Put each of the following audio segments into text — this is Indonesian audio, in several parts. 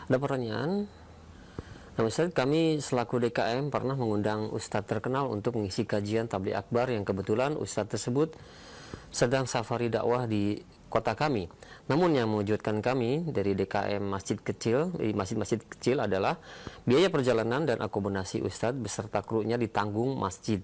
Ada pertanyaan? Nah, Ustaz, kami selaku DKM pernah mengundang Ustadz terkenal untuk mengisi kajian Tabligh Akbar yang kebetulan Ustadz tersebut sedang safari dakwah di kota kami. Namun yang mewujudkan kami dari DKM masjid-masjid kecil adalah biaya perjalanan dan akomodasi Ustadz beserta krunya ditanggung masjid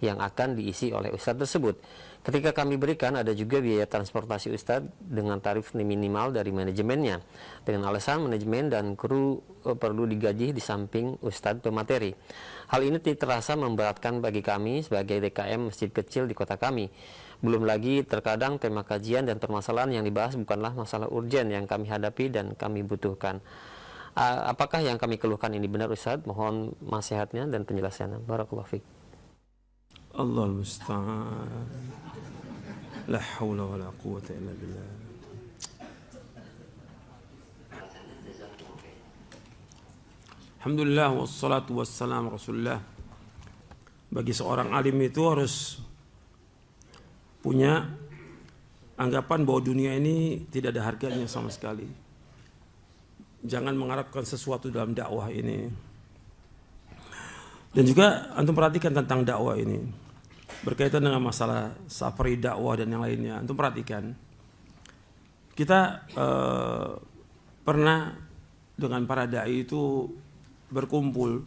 yang akan diisi oleh Ustadz tersebut. Ketika kami berikan, ada juga biaya transportasi Ustadz dengan tarif minimal dari manajemennya, dengan alasan manajemen dan kru perlu digaji di samping Ustadz pemateri. Hal ini terasa memberatkan bagi kami sebagai DKM masjid kecil di kota kami. Belum lagi terkadang tema kajian dan permasalahan yang dibahas bukanlah masalah urgen yang kami hadapi dan kami butuhkan. Apakah yang kami keluhkan ini benar, Ustadz? Mohon nasihatnya dan penjelasannya. Barakallahu fiik. Allahul musta'an. La haula wa la quwwata illa billah. Alhamdulillah wassalatu wassalamu rasulullah. Bagi seorang alim itu harus punya anggapan bahwa dunia ini tidak ada harganya sama sekali. Jangan mengharapkan sesuatu dalam dakwah ini. Dan juga antum perhatikan tentang dakwah ini berkaitan dengan masalah safari dakwah dan yang lainnya. Antum perhatikan, kita pernah dengan para dai itu berkumpul.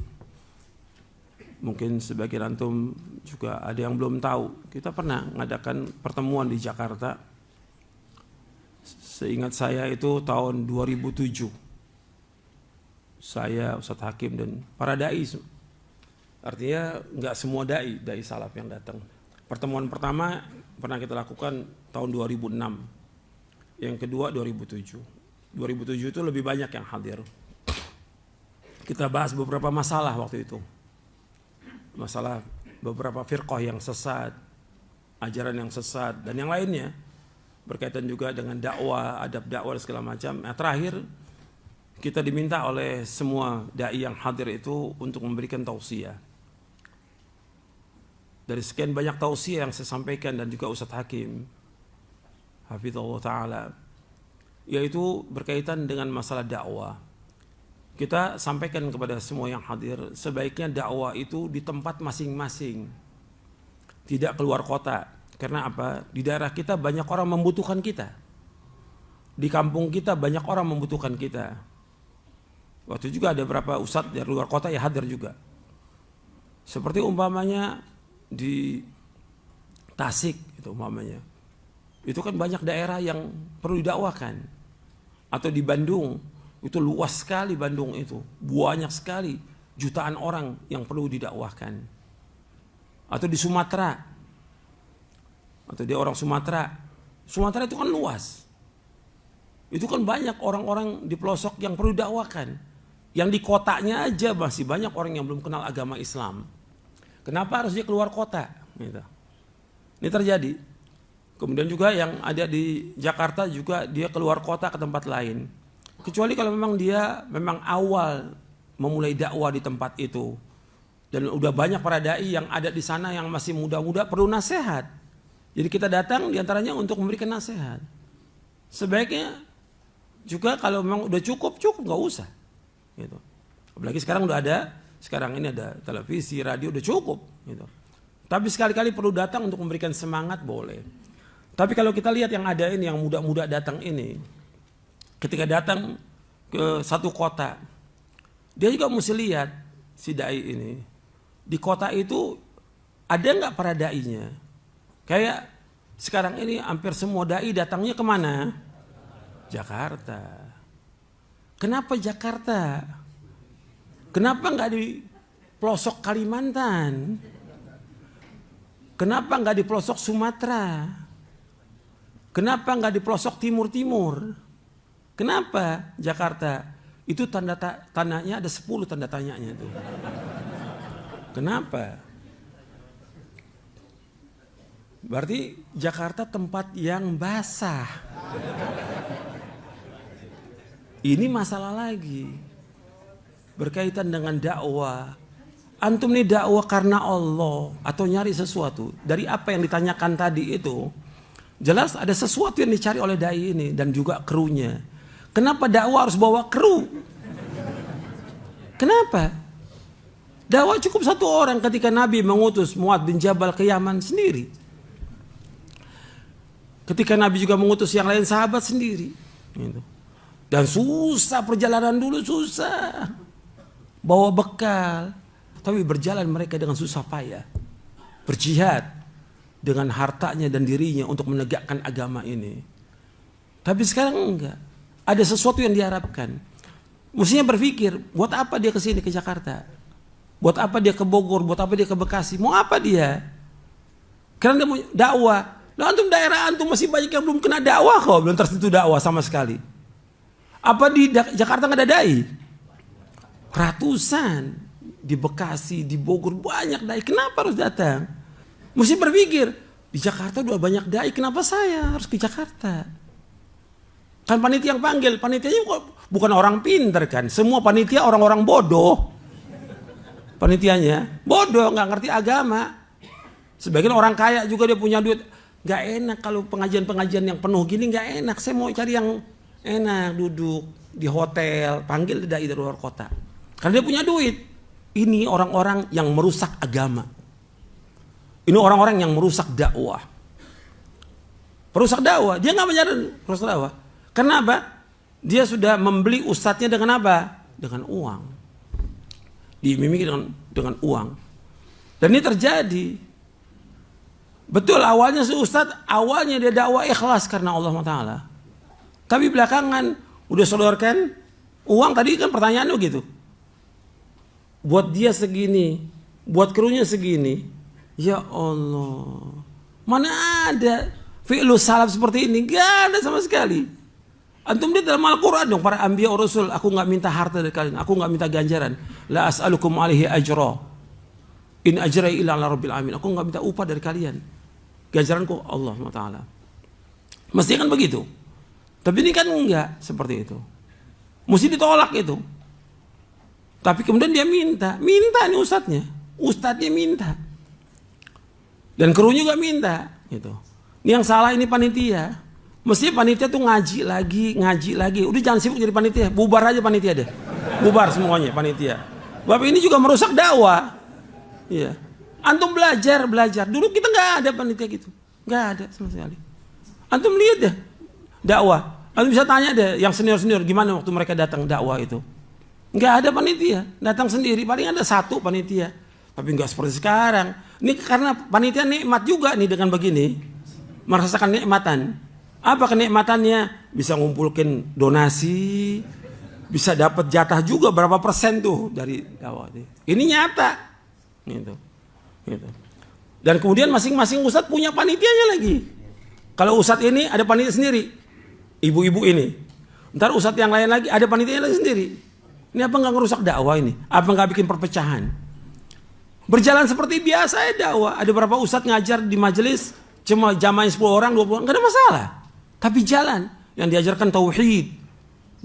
Mungkin sebagian antum juga ada yang belum tahu. Kita pernah mengadakan pertemuan di Jakarta. Seingat saya itu tahun 2007. Saya, Ustadz Hakim dan para dai. Artinya nggak semua dai salaf yang datang. Pertemuan pertama pernah kita lakukan tahun 2006. Yang kedua 2007. 2007 itu lebih banyak yang hadir. Kita bahas beberapa masalah waktu itu. Masalah beberapa firqah yang sesat, ajaran yang sesat dan yang lainnya. Berkaitan juga dengan dakwah, adab dakwah dan segala macam. Nah, terakhir kita diminta oleh semua dai yang hadir itu untuk memberikan tausiah. Dari sekian banyak tausiah yang saya sampaikan dan juga Ustadz Hakim hafizallahu ta'ala, yaitu berkaitan dengan masalah dakwah. Kita sampaikan kepada semua yang hadir, sebaiknya dakwah itu di tempat masing-masing, tidak keluar kota. Karena apa? Di daerah kita banyak orang membutuhkan kita, di kampung kita banyak orang membutuhkan kita. Waktu juga ada beberapa ustadz dari luar kota yang hadir juga. Seperti umpamanya di Tasik itu umpamanya. Itu kan banyak daerah yang perlu didakwakan. Atau di Bandung, itu luas sekali Bandung itu. Banyak sekali jutaan orang yang perlu didakwahkan. Atau di Sumatera. Atau dia orang Sumatera. Sumatera itu kan luas. Itu kan banyak orang-orang di pelosok yang perlu didakwakan. Yang di kotanya aja masih banyak orang yang belum kenal agama Islam. Kenapa harus dia keluar kota? Gitu. Ini terjadi. Kemudian juga yang ada di Jakarta juga dia keluar kota ke tempat lain. Kecuali kalau memang dia memang awal memulai dakwah di tempat itu. Dan udah banyak para dai yang ada di sana yang masih muda-muda perlu nasihat. Jadi kita datang diantaranya untuk memberikan nasihat. Sebaiknya juga kalau memang udah cukup nggak usah. Gitu. Apalagi sekarang udah ada, sekarang ini ada televisi, radio, udah cukup. Gitu. Tapi sekali-kali perlu datang untuk memberikan semangat boleh. Tapi kalau kita lihat yang ada ini, yang muda-muda datang ini, ketika datang ke satu kota, dia juga mesti lihat si dai ini. Di kota itu ada nggak para dainya? Kayak sekarang ini hampir semua dai datangnya kemana? Jakarta. Kenapa Jakarta? Kenapa nggak di pelosok Kalimantan? Kenapa nggak di pelosok Sumatera? Kenapa nggak di pelosok timur-timur? Kenapa Jakarta? Itu tandanya ada 10 tanda tanyanya tuh. Kenapa? Berarti Jakarta tempat yang basah. Ini masalah lagi. Berkaitan dengan dakwah. Antum nih dakwah karena Allah atau nyari sesuatu. Dari apa yang ditanyakan tadi itu, jelas ada sesuatu yang dicari oleh dai ini dan juga krunya. Kenapa dakwah harus bawa kru? Kenapa? Dakwah cukup satu orang ketika Nabi mengutus Mu'adz bin Jabal ke Yaman sendiri. Ketika Nabi juga mengutus yang lain sahabat sendiri. Gitu. Dan susah perjalanan dulu, susah. Bawa bekal. Tapi berjalan mereka dengan susah payah. Berjihad dengan hartanya dan dirinya untuk menegakkan agama ini. Tapi sekarang enggak. Ada sesuatu yang diharapkan. Mestinya berpikir, buat apa dia ke sini ke Jakarta? Buat apa dia ke Bogor? Buat apa dia ke Bekasi? Mau apa dia? Karena dia mau dakwah. Nah, antum daerah antum masih banyak yang belum kena dakwah kok, belum tersentuh dakwah sama sekali. Apa di Jakarta nggak ada dai? Ratusan di Bekasi, di Bogor banyak dai. Kenapa harus datang? Mesti berpikir di Jakarta udah banyak dai. Kenapa saya harus ke Jakarta? Kan panitia yang panggil, panitianya bukan orang pintar kan? Semua panitia orang-orang bodoh. Panitianya bodoh, nggak ngerti agama. Sebagian orang kaya juga dia punya duit. Gak enak kalau pengajian-pengajian yang penuh gini, gak enak. Saya mau cari yang enak, duduk di hotel, panggil dai dari luar kota. Karena dia punya duit. Ini orang-orang yang merusak agama. Ini orang-orang yang merusak dakwah. Perusak dakwah, dia gak menjadi perusak dakwah. Kenapa? Dia sudah membeli ustadznya dengan apa? Dengan uang. Diimimi dengan uang. Dan ini terjadi. Betul, awalnya si ustadz, awalnya dia dakwah ikhlas karena Allah Ta'ala. Tapi belakangan udah sodorkan uang, tadi kan pertanyaannya gitu. Buat dia segini, buat krunya segini. Ya Allah, mana ada fi'lu salaf seperti ini? Gak ada sama sekali. Antum lihat dalam Al-Quran dong, para anbiya rasul, aku gak minta harta dari kalian, aku gak minta ganjaran. La as'alukum alaihi ajra. In ajrai illa ala rabbil alamin. Aku gak minta upah dari kalian. Ganjaranku Allah SWT. Mestinya kan begitu. Tapi ini kan enggak seperti itu. Mesti ditolak itu. Tapi kemudian dia minta nih ustadznya. Ustadznya minta. Dan krunya juga minta. Gitu. Ini yang salah ini panitia. Mestinya panitia tuh ngaji lagi. Udah jangan sibuk jadi panitia. Bubar aja panitia deh. Bubar semuanya panitia. Bapak ini juga merusak dakwah. Iya. Antum belajar. Dulu kita nggak ada panitia gitu, nggak ada sama sekali. Antum lihat deh dakwah. Antum bisa tanya deh yang senior gimana waktu mereka datang dakwah itu. Nggak ada panitia, datang sendiri. Paling ada satu panitia. Tapi nggak seperti sekarang. Ini karena panitia nikmat juga nih dengan begini, merasakan nikmatan. Apa kenikmatannya? Bisa ngumpulkan donasi, bisa dapat jatah juga berapa persen tuh dari dakwah. Ini nyata, gitu. Gitu. Dan kemudian masing-masing ustadz punya panitianya lagi. Kalau ustadz ini ada panitia sendiri, ibu-ibu ini. Ntar ustadz yang lain lagi ada panitianya lagi sendiri. Ini apa nggak ngerusak dakwah ini? Apa nggak bikin perpecahan? Berjalan seperti biasa ya dakwah. Ada berapa ustadz ngajar di majelis cuma jamaah 10 orang, 20 orang, nggak ada masalah. Tapi jalan yang diajarkan tauhid,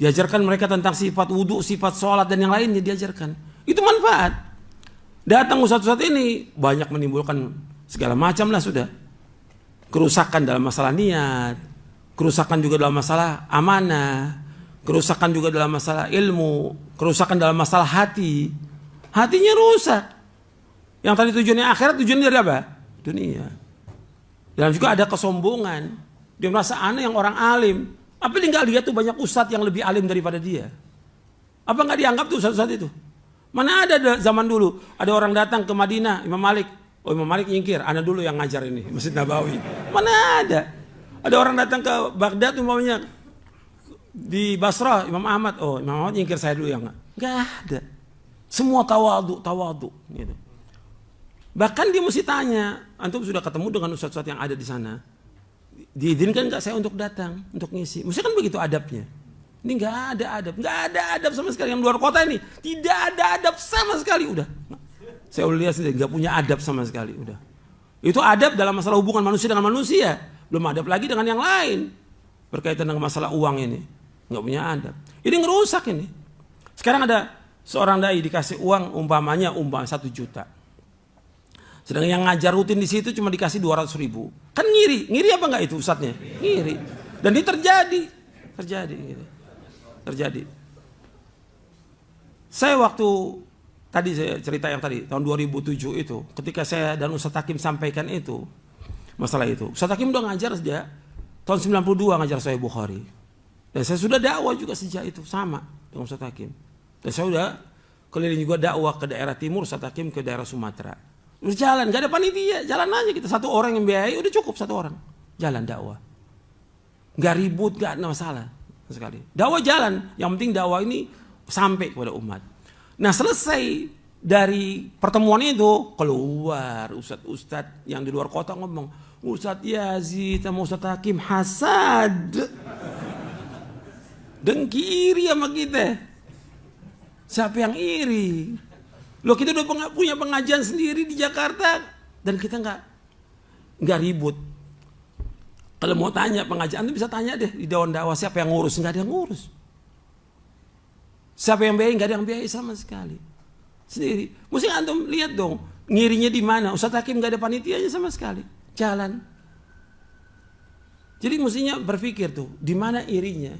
diajarkan mereka tentang sifat wudhu, sifat sholat dan yang lainnya diajarkan. Itu manfaat. Datang ustadz-ustadz ini banyak menimbulkan segala macam lah sudah. Kerusakan dalam masalah niat, kerusakan juga dalam masalah amanah, kerusakan juga dalam masalah ilmu, kerusakan dalam masalah hati. Hatinya rusak. Yang tadi tujuannya akhirat, tujuannya dari apa? Dunia. Dan juga ada kesombongan. Dia merasa aneh yang orang alim. Apa dia nggak lihat tuh banyak ustadz yang lebih alim daripada dia? Apa nggak dianggap tuh ustadz-ustadz itu? Mana ada zaman dulu, ada orang datang ke Madinah, Imam Malik. Oh Imam Malik nyingkir, ana dulu yang ngajar ini, Masjid Nabawi. Mana ada? Ada orang datang ke Baghdad umpamanya di Basrah, Imam Ahmad. Oh Imam Ahmad nyingkir, saya dulu yang nggak ada. Semua tawadhu gitu. Bahkan dia mesti tanya, antum sudah ketemu dengan ustadz-ustadz yang ada di sana, diizinkan nggak saya untuk datang, untuk ngisi? Mesti kan begitu adabnya. Ini nggak ada adab sama sekali. Yang luar kota ini tidak ada adab sama sekali. Udah, saya udah lihat sendiri, nggak punya adab sama sekali. Udah, itu adab dalam masalah hubungan manusia dengan manusia. Belum adab lagi dengan yang lain berkaitan dengan masalah uang ini. Nggak punya adab. Ini ngerusak ini. Sekarang ada seorang dai dikasih uang umpamanya 1 juta. Sedangkan yang ngajar rutin di situ cuma dikasih 200.000. Kan ngiri apa nggak itu ustadznya? Ngiri. Dan ini terjadi. Gitu. Terjadi. Saya waktu tadi saya cerita yang tadi tahun 2007 itu, ketika saya dan Ustadz Hakim sampaikan itu masalah itu. Ustadz Hakim udah ngajar sejak tahun 92 ngajar Sahih Bukhari. Dan saya sudah dakwah juga sejak itu sama dengan Ustadz Hakim. Dan saya udah keliling juga dakwah ke daerah timur, Ustadz Hakim ke daerah Sumatera. Udah jalan, gak ada panitia, jalan aja kita, satu orang yang biayai udah cukup, satu orang jalan dakwah. Gak ribut, gak ada masalah sekali. Dakwah jalan, yang penting dakwah ini sampai kepada umat. Nah selesai dari pertemuan itu keluar ustadz-ustadz yang di luar kota ngomong, Ustadz Yazid sama Ustadz Hakim hasad, dengki iri sama kita. Siapa yang iri? Loh kita udah punya pengajian sendiri di Jakarta dan kita nggak ribut. Kalau mau tanya pengajian itu bisa tanya deh di Dewan Dakwah siapa yang ngurus, nggak ada yang ngurus. Siapa yang biayai, nggak ada yang biayai sama sekali. Sendiri. Mesti antum lihat dong, ngirinya di mana? Ustadz Hakim nggak ada panitianya sama sekali. Jalan. Jadi mestinya berpikir tuh, di mana irinya?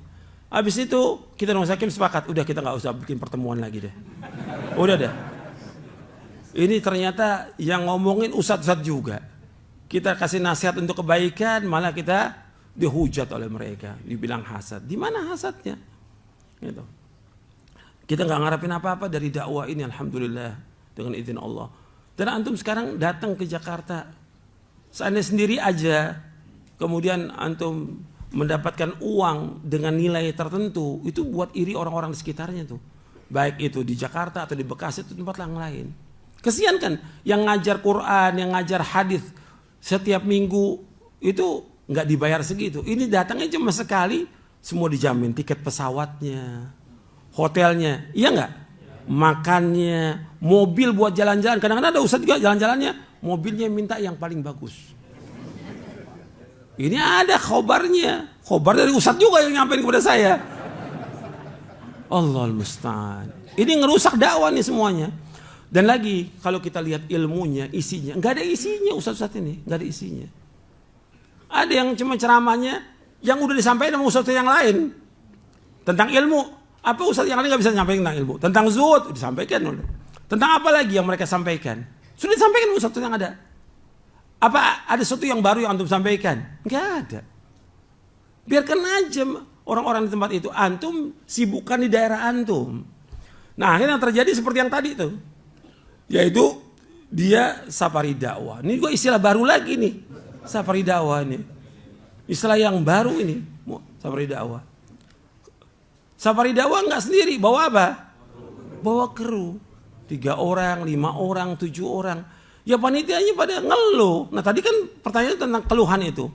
Habis itu kita dengan Ustadz Hakim sepakat, udah kita nggak usah bikin pertemuan lagi deh. Udah deh. Ini ternyata yang ngomongin ustadz-ustadz juga. Kita kasih nasihat untuk kebaikan, malah kita dihujat oleh mereka, dibilang hasad. Di mana hasadnya? Gitu. Kita nggak ngarepin apa-apa dari dakwah ini, alhamdulillah dengan izin Allah. Dan antum sekarang datang ke Jakarta, seandainya sendiri aja, kemudian antum mendapatkan uang dengan nilai tertentu, itu buat iri orang-orang di sekitarnya tuh. Baik itu di Jakarta atau di Bekasi atau tempat yang lain. Kesian kan yang ngajar Quran, yang ngajar hadis setiap minggu itu nggak dibayar segitu. Ini datangnya cuma sekali, semua dijamin tiket pesawatnya, hotelnya, iya nggak? Makannya, mobil buat jalan-jalan. Kadang-kadang ada ustadz juga jalan-jalannya, mobilnya minta yang paling bagus. Ini ada khobarnya, khobar dari ustadz juga yang nyampein kepada saya. Allahul musta'an. Ini ngerusak dakwah nih semuanya. Dan lagi kalau kita lihat ilmunya, isinya, nggak ada isinya ustadz ini, nggak ada isinya. Ada yang cuma ceramahnya yang udah disampaikan sama ustadz yang lain tentang ilmu. Apa ustadz yang lain nggak bisa nyampaikan tentang ilmu? Tentang zuhud disampaikan oleh. Tentang apa lagi yang mereka sampaikan? Sudah disampaikan ustadz yang ada. Apa ada sesuatu yang baru yang antum sampaikan? Nggak ada. Biarkan aja orang-orang di tempat itu, antum sibukkan di daerah antum. Nah akhirnya yang terjadi seperti yang tadi tuh. Yaitu dia safari dakwah. Ini juga istilah baru lagi nih, safari dakwah ini. Istilah yang baru ini, safari dakwah. Safari dakwah nggak sendiri, bawa apa? Bawa kru. 3 orang, 5 orang, 7 orang. Ya panitianya pada ngeluh. Nah tadi kan pertanyaan tentang keluhan itu.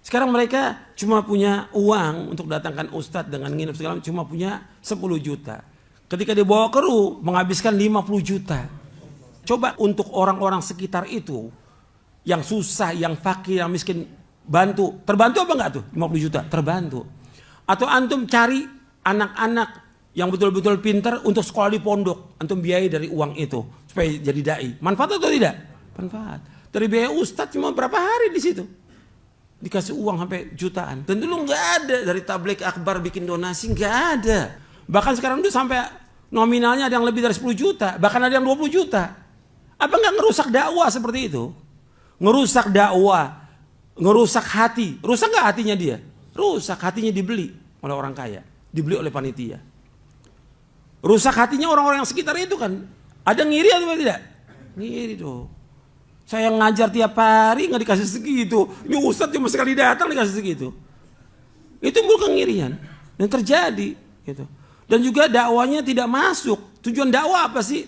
Sekarang mereka cuma punya uang untuk datangkan ustadz dengan nginep segala, cuma punya 10 juta. Ketika dibawa kru menghabiskan 50 juta. Coba untuk orang-orang sekitar itu yang susah, yang fakir, yang miskin bantu. Terbantu apa enggak tuh? 50 juta terbantu. Atau antum cari anak-anak yang betul-betul pintar untuk sekolah di pondok, antum biayai dari uang itu supaya jadi dai. Manfaat atau tidak? Manfaat. Dari biaya ustadz cuma berapa hari di situ? Dikasih uang sampai jutaan. Dan dulu nggak ada dari tabligh akbar bikin donasi, nggak ada. Bahkan sekarang itu sampai nominalnya ada yang lebih dari 10 juta, bahkan ada yang 20 juta. Apa nggak ngerusak dakwah seperti itu? Ngerusak dakwah, ngerusak hati. Rusak nggak hatinya dia? Rusak, hatinya dibeli oleh orang kaya, dibeli oleh panitia. Rusak hatinya orang-orang yang sekitar itu kan. Ada ngiri atau tidak? Ngiri dong. Saya ngajar tiap hari nggak dikasih segitu. Ini ustadz cuma sekali datang dikasih segitu. Itu bukan kengirian. Dan terjadi gitu. Dan juga dakwanya tidak masuk. Tujuan dakwah apa sih?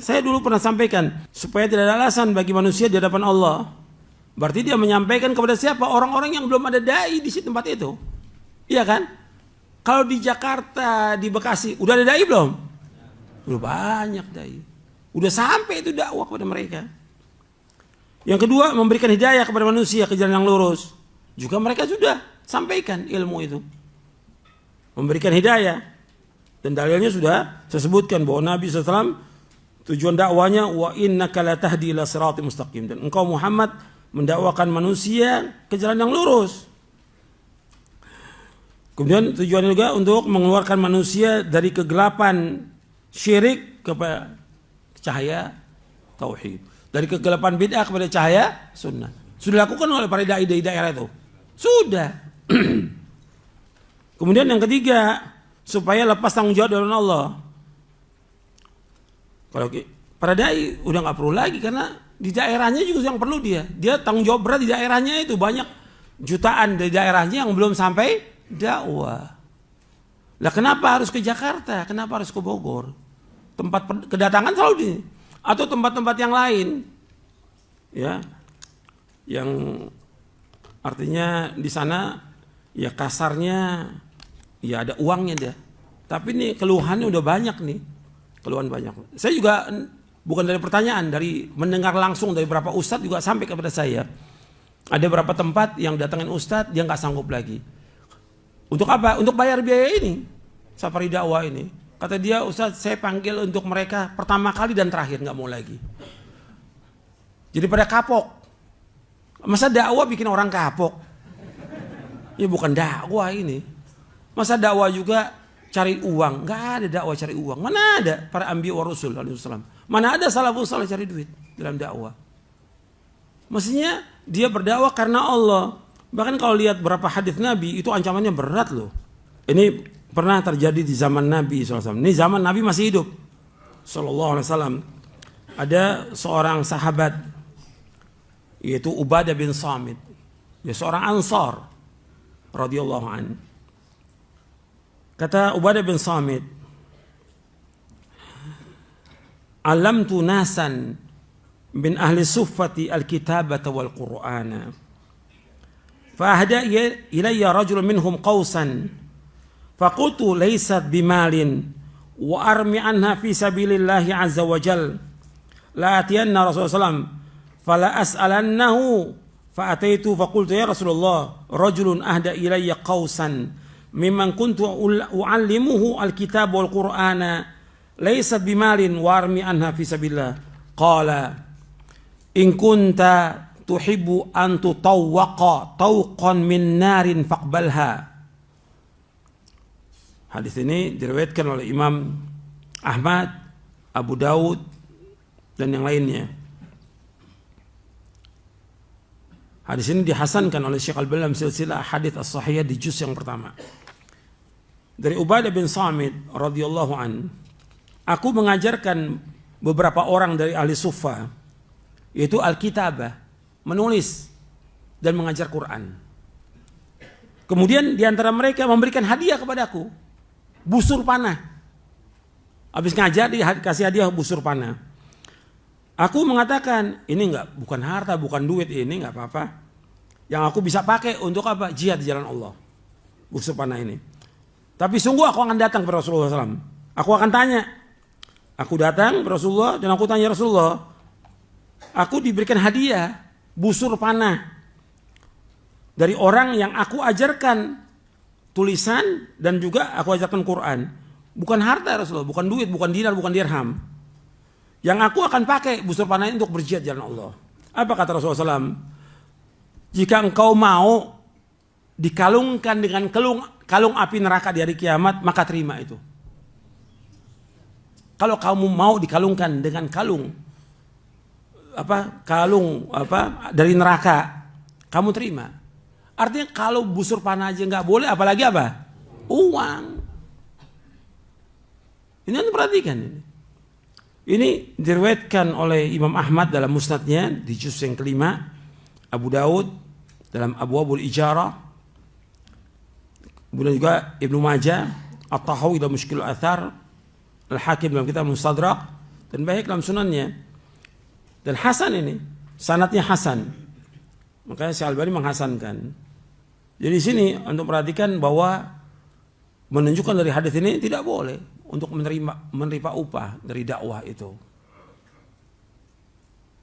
Saya dulu pernah sampaikan. Supaya tidak ada alasan bagi manusia di hadapan Allah. Berarti dia menyampaikan kepada siapa? Orang-orang yang belum ada dai di tempat itu. Iya kan? Kalau di Jakarta, di Bekasi, udah ada dai belum? Udah banyak dai. Udah sampai itu dakwah kepada mereka. Yang kedua, memberikan hidayah kepada manusia ke jalan yang lurus. Juga mereka sudah sampaikan ilmu itu. Memberikan hidayah. Dan dalilnya sudah saya sebutkan bahwa Nabi SAW tujuan dakwanya wa innaka la tahdi ila siratal mustaqim, dan engkau Muhammad mendakwakan manusia ke jalan yang lurus. Kemudian tujuannya juga untuk mengeluarkan manusia dari kegelapan syirik kepada cahaya tauhid. Dari kegelapan bid'ah kepada cahaya sunnah. Sudah dilakukan oleh para dai di daerah itu. Sudah. Kemudian yang ketiga, supaya lepas tanggung jawab dari Allah. Kalau para dai udah nggak perlu lagi karena di daerahnya juga yang perlu dia. Dia tanggung jawab berat di daerahnya itu, banyak jutaan dari daerahnya yang belum sampai dakwah. Lah kenapa harus ke Jakarta? Kenapa harus ke Bogor? Tempat kedatangan selalu di atau tempat-tempat yang lain. Ya. Yang artinya di sana ya kasarnya ya ada uangnya dia. Tapi nih keluhannya udah banyak nih. Keluhan banyak. Saya juga bukan dari pertanyaan, dari mendengar langsung dari beberapa ustadz juga sampai kepada saya. Ada beberapa tempat yang datangin ustadz dia nggak sanggup lagi. Untuk apa? Untuk bayar biaya ini. Safari dakwah ini. Kata dia, ustadz saya panggil untuk mereka pertama kali dan terakhir, nggak mau lagi. Jadi pada kapok. Masa dakwah bikin orang kapok? Ya bukan dakwah ini. Masa dakwah juga cari uang? Nggak ada dakwah cari uang. Mana ada para anbiya wa rasul alaihissalam? Mana ada salafus saleh cari duit dalam dakwah? Mestinya dia berdakwah karena Allah. Bahkan kalau lihat berapa hadis Nabi itu ancamannya berat loh. Ini pernah terjadi di zaman Nabi SAW. Ini zaman Nabi masih hidup SAW. Ada seorang sahabat yaitu Ubadah bin Samit. Dia seorang Ansar radhiyallahu anhu. Kata Ubadah bin Samit, "Alamtu nasan min ahli suffati al-kitabata wal Qur'ana. Fa ahda ilayya rajulun minhum qausan. Faqultu laysat bimalin wa armi anha fi sabilillahi azza wa jal. La atiyanna Rasulullah sallam fala as'alannahu fa ataitu faqultu ya Rasulullah rajulun ahda ilayya qausan mimman kuntu uallimuhu alkitab wal qur'ana laysat bimalin wa armi anha fi sabilillah. Qala in kunta tuhibbu an tutawwaqa tawqan min narin faqbalha." Hadis ini diriwayatkan oleh Imam Ahmad, Abu Daud dan yang lainnya. Hadis ini dihasankan oleh Syekh Al-Albani dalam silsilah hadits as-sahihah di juz yang pertama. Dari Ubadah bin Samit radhiyallahu an, aku mengajarkan beberapa orang dari ahli suffah yaitu al-kitabah, menulis dan mengajar Quran. Kemudian di antara mereka memberikan hadiah kepadaku, busur panah. Habis ngajar dikasih hadiah busur panah. Aku mengatakan, ini bukan harta, bukan duit, ini nggak apa-apa. Yang aku bisa pakai untuk apa? Jihad di jalan Allah. Busur panah ini. Tapi sungguh aku akan datang ke Rasulullah SAW. Aku akan tanya. Aku datang ke Rasulullah dan aku tanya Rasulullah. Aku diberikan hadiah busur panah dari orang yang aku ajarkan tulisan dan juga aku ajarkan Quran. Bukan harta Rasulullah, bukan duit, bukan dinar, bukan dirham. Yang aku akan pakai busur panah ini untuk berjihad jalan Allah. Apa kata Rasulullah SAW? Jika engkau mau dikalungkan dengan kalung api neraka di hari kiamat, maka terima itu. Kalau kamu mau dikalungkan dengan kalung dari neraka, kamu terima. Artinya kalau busur panah aja nggak boleh, apalagi apa? Uang. Ini anda perhatikan ini. Ini diriwayatkan oleh Imam Ahmad dalam musnadnya di juz yang kelima, Abu Daud dalam Abwabul Ijarah, kemudian juga Ibnu Majah, At-Tahawi dalam Mushkilul Athar, Al-Hakim dalam kitab Mustadrak, dan Baihaqi dalam sunannya. Dan hasan ini, sanadnya hasan. Makanya Syekh Al-Albani menghasankan. Jadi di sini untuk perhatikan bahwa menunjukkan dari hadis ini tidak boleh untuk menerima upah dari dakwah itu.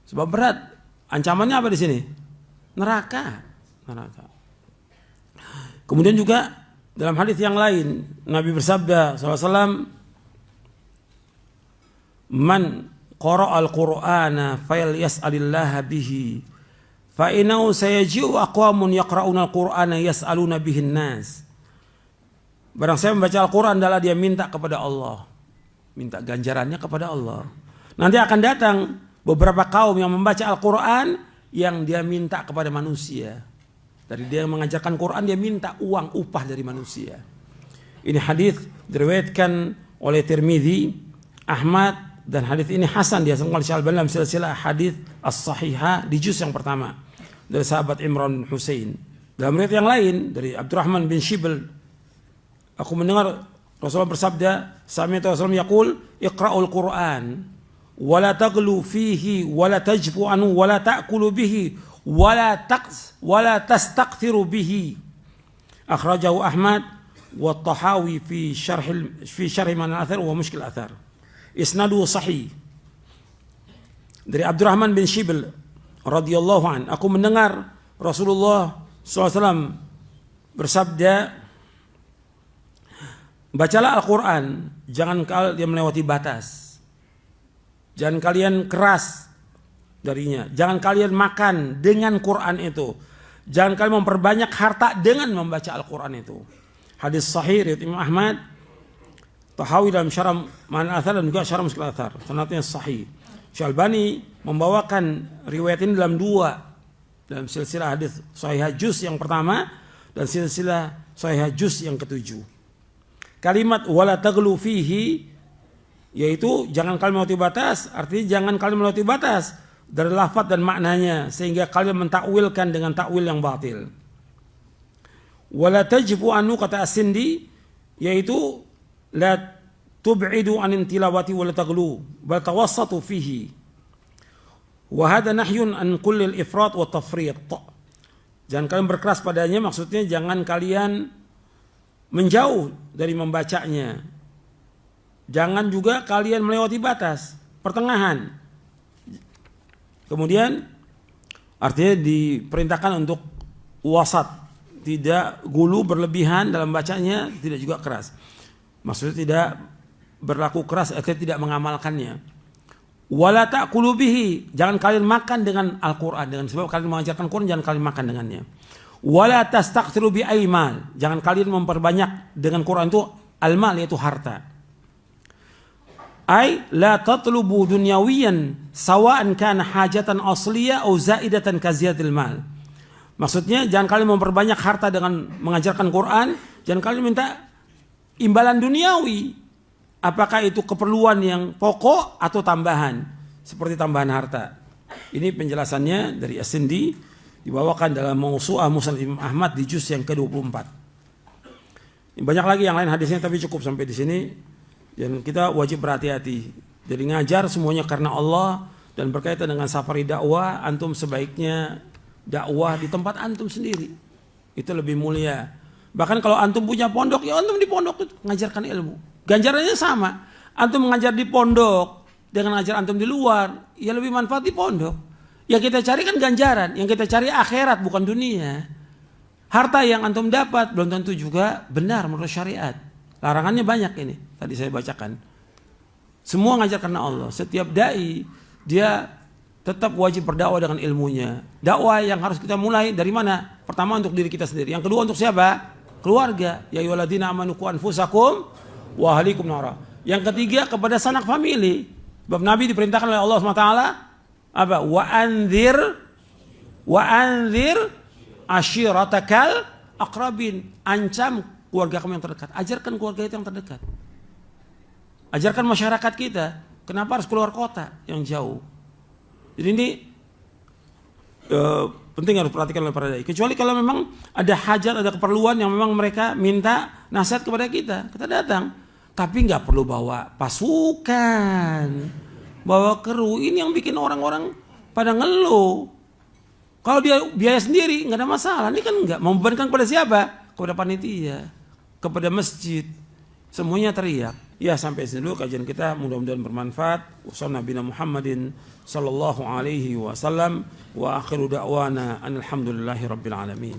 Sebab berat. Ancamannya apa di sini? Neraka. Kemudian juga dalam hadis yang lain Nabi bersabda SAW, "Man qara'al Qur'ana falyas'alillaha bihi fa innahu sayaji'u aqwamun yaqra'una al-Qur'ana yas'aluna bihin nas." Barang saya membaca Al-Quran adalah dia minta kepada Allah. minta ganjarannya kepada Allah. Nanti akan datang beberapa kaum yang membaca Al-Quran yang dia minta kepada manusia. Dari dia yang mengajarkan Quran, dia minta uang upah dari manusia. Ini hadis diriwayatkan oleh Tirmidzi, Ahmad, dan hadis ini hasan dihasankan oleh Syalban dalam silsilah hadis as-sahihah di juz yang pertama dari sahabat Imran bin Husain. Dalam riwayat yang lain dari Abdurrahman bin Shibl, aku mendengar Rasulullah bersabda, sami'tu Rasulullah yaqul, iqra'ul Qur'an wa la taghlu fihi wa la tajfu anhu wa la ta'kulu bihi wa la tastaqthiru bihi. Akhrajahu Ahmad wa Tahawi fi syarh man al-athar wa mushkil al-athar. Isnadu sahih. Dari Abdurrahman bin Shibl radhiyallahu an, aku mendengar Rasulullah SAW bersabda, bacalah Al-Quran, jangan kalian melewati batas, jangan kalian keras darinya, jangan kalian makan dengan Quran itu, jangan kalian memperbanyak harta dengan membaca Al-Quran itu. Hadis sahih riwayat Imam Ahmad, Tahawi dalam syarah Ma'an al-Athar dan juga syarah Mushkil al-Athar, sanadnya sahih. Syalbani membawakan riwayat ini dalam silsilah hadis sahih juz yang pertama dan silsilah sahih juz yang ketujuh. Kalimat wala taghlu fihi, yaitu jangan kalian melewati batas, artinya jangan kalian melewati batas dari lafaz dan maknanya sehingga kalian mentakwilkan dengan takwil yang batil. Wala tajfu anhu, kata As-Sindi, yaitu la tub'idu anin tilawati wala taghlu bal tawassatu fihi. Wa hadha nahyun an kulli al-ifrat wa tafrit. Jangan kalian berkeras padanya, maksudnya jangan kalian menjauh dari membacanya. Jangan juga kalian melewati batas, pertengahan. Kemudian artinya diperintahkan untuk wasat, tidak gulu berlebihan dalam bacanya, tidak juga keras. Maksudnya tidak berlaku keras atau tidak mengamalkannya. Wala ta'kulu bihi, jangan kalian makan dengan Al-Quran, dengan sebab kalian mengajarkan Quran, jangan kalian makan dengannya. Wala tastaqthiru bi aimal, jangan kalian memperbanyak dengan Quran itu al-mal, yaitu harta. Ai la tatlubu dunyawiyan sawa'an kana hajatan asliyah atau zaidatan ka ziyadil mal. Maksudnya jangan kalian memperbanyak harta dengan mengajarkan Quran, jangan kalian minta imbalan duniawi. Apakah itu keperluan yang pokok atau tambahan, seperti tambahan harta. Ini penjelasannya dari As-Sindi, dibawakan dalam Mawsu'ah Musnad Imam Ahmad di juz yang ke-24. Banyak lagi yang lain hadisnya, tapi cukup sampai di sini. Dan kita wajib berhati-hati. Jadi ngajar semuanya karena Allah dan berkaitan dengan safari dakwah, antum sebaiknya dakwah di tempat antum sendiri. Itu lebih mulia. Bahkan kalau antum punya pondok, ya antum di pondok itu ngajarkan ilmu. Ganjarannya sama. Antum mengajar di pondok dengan ngajar antum di luar, ya lebih manfaat di pondok. Yang kita cari kan ganjaran, yang kita cari akhirat bukan dunia. Harta yang antum dapat belum tentu juga benar menurut syariat. Larangannya banyak ini, tadi saya bacakan. Semua ngajar karena Allah. Setiap dai dia tetap wajib berdakwah dengan ilmunya. Dakwah yang harus kita mulai dari mana? Pertama untuk diri kita sendiri. Yang kedua untuk siapa? Keluarga. Ya ayyuhalladzina amanu qu anfusakum wa ahlikum nara. Yang ketiga kepada sanak famili. Sebab Nabi diperintahkan oleh Allah SWT apa? Wa anzir ashiratakal aqrabin. Ancam keluarga kamu yang terdekat. Ajarkan keluarga itu yang terdekat. Ajarkan masyarakat kita. Kenapa harus keluar kota yang jauh? Jadi ini penting harus perhatikan oleh para dai. Kecuali kalau memang ada hajat, ada keperluan yang memang mereka minta nasihat kepada kita, kita datang. Tapi nggak perlu bawa pasukan, bawa kru. Ini yang bikin orang-orang pada ngeluh. Kalau dia biaya sendiri nggak ada masalah. Ini kan nggak membebankan kepada siapa? Kepada panitia, kepada masjid. Semuanya teriak. Ya sampai sini dulu kajian kita, mudah-mudahan bermanfaat. Wassalamualaikum Muhammadin sallallahu alaihi wasallam wa akhiru da'wana alhamdulillahi rabbil alamin.